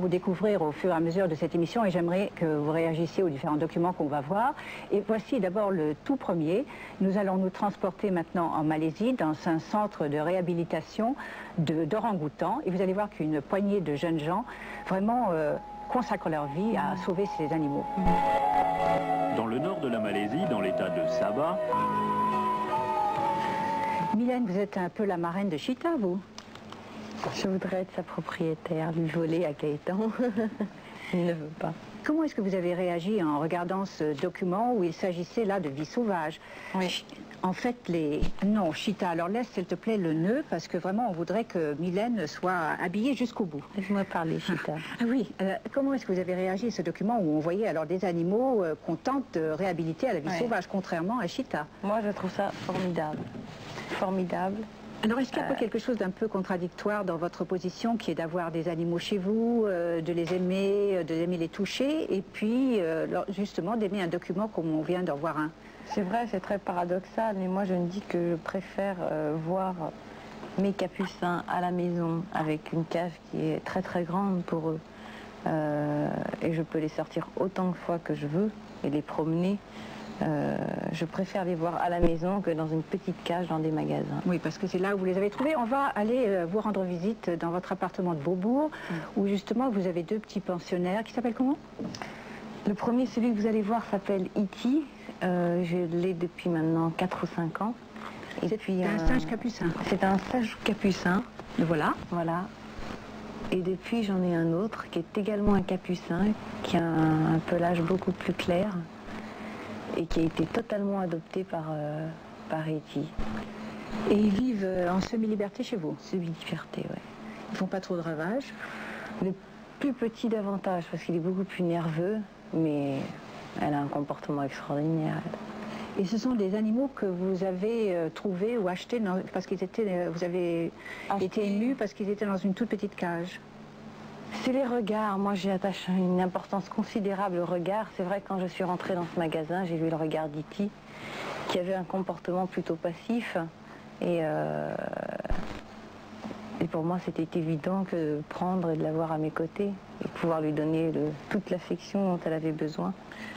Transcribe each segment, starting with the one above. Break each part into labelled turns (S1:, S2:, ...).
S1: Vous découvrir au fur et à mesure de cette émission et j'aimerais que vous réagissiez aux différents documents qu'on va voir. Et voici d'abord le tout premier. Nous allons nous transporter maintenant en Malaisie dans un centre de réhabilitation d'orang-outans et vous allez voir qu'une poignée de jeunes gens vraiment consacrent leur vie à sauver ces animaux.
S2: Dans le nord de la Malaisie, dans l'état de Sabah...
S1: Mylène, vous êtes un peu la marraine de Chita, vous?
S3: Je voudrais être sa propriétaire, lui voler à Gaëtan. Il ne veut pas.
S1: Comment est-ce que vous avez réagi en regardant ce document où il s'agissait là de vie sauvage?
S3: Oui.
S1: En fait, Non, Chita, alors laisse s'il te plaît le nœud, parce que vraiment on voudrait que Mylène soit habillée jusqu'au bout.
S3: Laisse-moi parler, Chita.
S1: Ah oui, comment est-ce que vous avez réagi à ce document où on voyait alors des animaux qu'on tente de réhabiliter à la vie sauvage, contrairement à Chita?
S3: Moi, je trouve ça formidable. Formidable.
S1: Alors, est-ce qu'il y a pas quelque chose d'un peu contradictoire dans votre position qui est d'avoir des animaux chez vous, de les aimer les toucher, et puis justement d'aimer un document comme on vient d'en voir un?
S3: C'est vrai, c'est très paradoxal, mais moi je me dis que je préfère voir mes capucins à la maison avec une cage qui est très très grande pour eux. Et je peux les sortir autant de fois que je veux et les promener. Je préfère les voir à la maison que dans une petite cage dans des magasins.
S1: Oui, parce que c'est là où vous les avez trouvés. On va aller vous rendre visite dans votre appartement de Beaubourg, où justement vous avez deux petits pensionnaires qui s'appellent comment?
S3: Le premier, celui que vous allez voir, s'appelle Iti. Je l'ai depuis maintenant 4 ou 5 ans.
S1: C'est un singe capucin.
S3: C'est un singe capucin.
S1: Voilà.
S3: Voilà. Et depuis, j'en ai un autre qui est également un capucin, qui a un pelage beaucoup plus clair et qui a été totalement adopté par Iti.
S1: Et ils vivent en semi-liberté chez vous?
S3: Semi-liberté, oui.
S1: Ils font pas trop de ravages?
S3: Le plus petit davantage, parce qu'il est beaucoup plus nerveux, mais elle a un comportement extraordinaire.
S1: Et ce sont des animaux que vous avez trouvés ou achetés parce qu'ils étaient, vous avez été ému parce qu'ils étaient dans une toute petite cage?
S3: C'est les regards. Moi, j'y attache une importance considérable au regard. C'est vrai que quand je suis rentrée dans ce magasin, j'ai vu le regard d'Iti, qui avait un comportement plutôt passif. Et pour moi, c'était évident que de prendre et de l'avoir à mes côtés et de pouvoir lui donner toute l'affection dont elle avait besoin.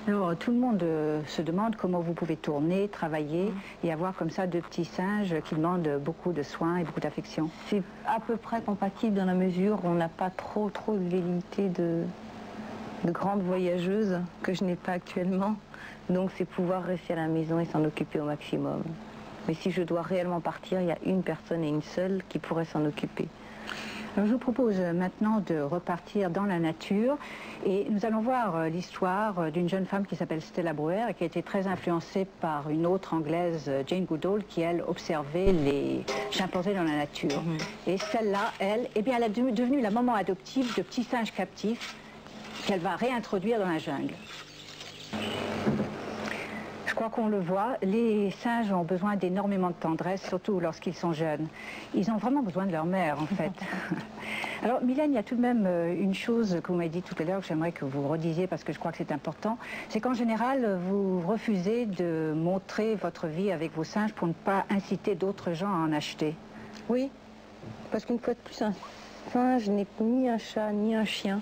S1: Alors, tout le monde se demande comment vous pouvez tourner, travailler et avoir comme ça deux petits singes qui demandent beaucoup de soins et beaucoup d'affection.
S3: C'est à peu près compatible dans la mesure où on n'a pas trop de velléité de grande voyageuse que je n'ai pas actuellement. Donc, c'est pouvoir rester à la maison et s'en occuper au maximum. Mais si je dois réellement partir, il y a une personne et une seule qui pourrait s'en occuper.
S1: Alors, je vous propose maintenant de repartir dans la nature et nous allons voir l'histoire d'une jeune femme qui s'appelle Stella Brouwer et qui a été très influencée par une autre anglaise, Jane Goodall, qui elle observait les chimpanzés dans la nature. Et celle-là, elle, eh bien, elle est devenue la maman adoptive de petits singes captifs qu'elle va réintroduire dans la jungle. Je crois qu'on le voit, les singes ont besoin d'énormément de tendresse, surtout lorsqu'ils sont jeunes. Ils ont vraiment besoin de leur mère, en fait. Alors, Mylène, il y a tout de même une chose que vous m'avez dit tout à l'heure que j'aimerais que vous redisiez parce que je crois que c'est important. C'est qu'en général, vous refusez de montrer votre vie avec vos singes pour ne pas inciter d'autres gens à en acheter.
S3: Oui, parce qu'une fois de plus, un singe n'est ni un chat ni un chien.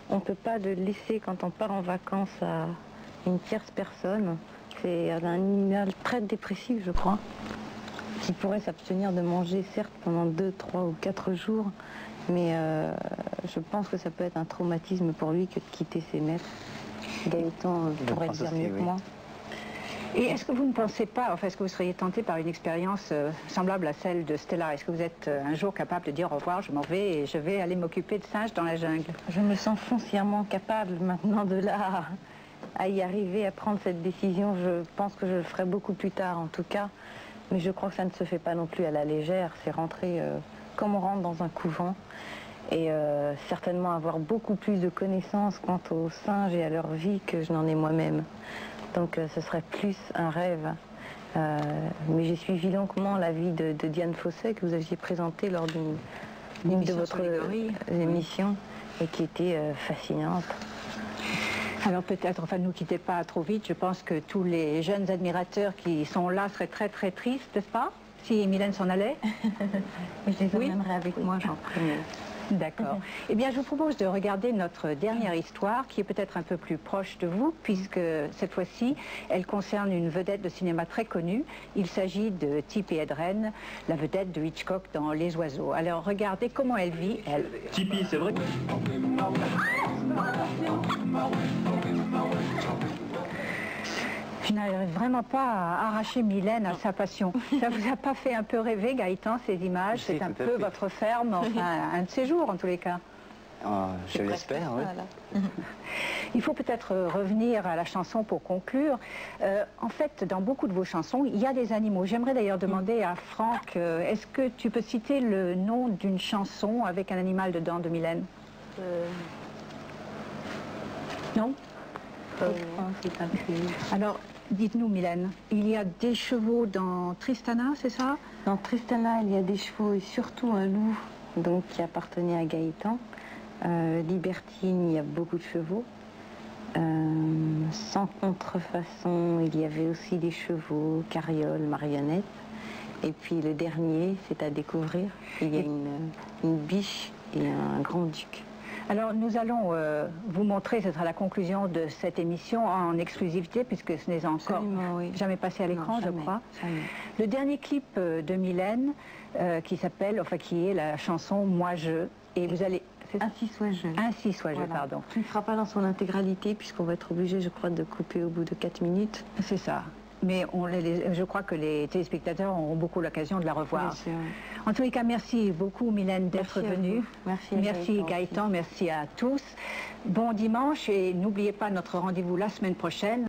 S3: On ne peut pas le laisser quand on part en vacances à une tierce personne. C'est un animal très dépressif, je crois, qui pourrait s'abstenir de manger, certes, pendant 2, 3 ou 4 jours, mais je pense que ça peut être un traumatisme pour lui que de quitter ses maîtres. Gaëtan pourrait dire mieux que moi.
S1: Et est-ce que vous ne pensez pas, enfin, est-ce que vous seriez tenté par une expérience semblable à celle de Stella? Est-ce que vous êtes un jour capable de dire au revoir, je m'en vais et je vais aller m'occuper de singes dans la jungle?
S3: Je me sens foncièrement capable maintenant de là à y arriver, à prendre cette décision. Je pense que je le ferai beaucoup plus tard en tout cas, mais je crois que ça ne se fait pas non plus à la légère. C'est rentrer comme on rentre dans un couvent et certainement avoir beaucoup plus de connaissances quant aux singes et à leur vie que je n'en ai moi-même. Donc ce serait plus un rêve. Mais j'ai suivi longuement la vie de Diane Fossey que vous aviez présentée lors d'une de votre émission et qui était fascinante.
S1: Alors peut-être, enfin ne nous quittez pas trop vite, je pense que tous les jeunes admirateurs qui sont là seraient très très tristes, n'est-ce pas? Si Mylène s'en allait.
S3: Je les emmènerai avec moi, j'en prie.
S1: D'accord. Eh bien, je vous propose de regarder notre dernière histoire, qui est peut-être un peu plus proche de vous, puisque cette fois-ci, elle concerne une vedette de cinéma très connue. Il s'agit de Tippi Hedren, la vedette de Hitchcock dans Les Oiseaux. Alors, regardez comment elle vit, elle.
S2: Tippi, c'est vrai que...
S1: Je n'arrive vraiment pas à arracher Mylène à sa passion. Ça vous a pas fait un peu rêver, Gaëtan, ces images? C'est un peu votre ferme, enfin, un de ces jours en tous les cas.
S4: Je l'espère, oui.
S3: Voilà.
S1: Il faut peut-être revenir à la chanson pour conclure. En fait, dans beaucoup de vos chansons, il y a des animaux. J'aimerais d'ailleurs demander à Franck, est-ce que tu peux citer le nom d'une chanson avec un animal dedans de Mylène? Non?
S3: C'est un peu...
S1: Alors, dites-nous, Mylène, il y a des chevaux dans Tristana, c'est ça?
S3: Dans Tristana, il y a des chevaux et surtout un loup donc, qui appartenait à Gaëtan. Libertine, il y a beaucoup de chevaux. Sans contrefaçon, il y avait aussi des chevaux, carrioles, marionnettes. Et puis le dernier, c'est à découvrir. Il y a une biche et un grand-duc.
S1: Alors nous allons vous montrer, ce sera la conclusion de cette émission en exclusivité, puisque ce n'est encore jamais passé à l'écran, je crois.
S3: Jamais.
S1: Le dernier clip de Mylène, qui est la chanson Moi je, et vous allez...
S3: Ainsi soit-je.
S1: Ainsi soit-je,
S3: Voilà.
S1: pardon.
S3: Tu ne feras pas dans son intégralité, puisqu'on va être obligé, je crois, de couper au bout de 4 minutes.
S1: C'est ça. Mais je crois que les téléspectateurs auront beaucoup l'occasion de la revoir.
S3: Bien sûr.
S1: En tous les cas, merci beaucoup Mylène d'être
S3: Merci à
S1: venue.
S3: vous. Merci à
S1: Gaëtan, merci à tous. Bon dimanche et n'oubliez pas notre rendez-vous la semaine prochaine.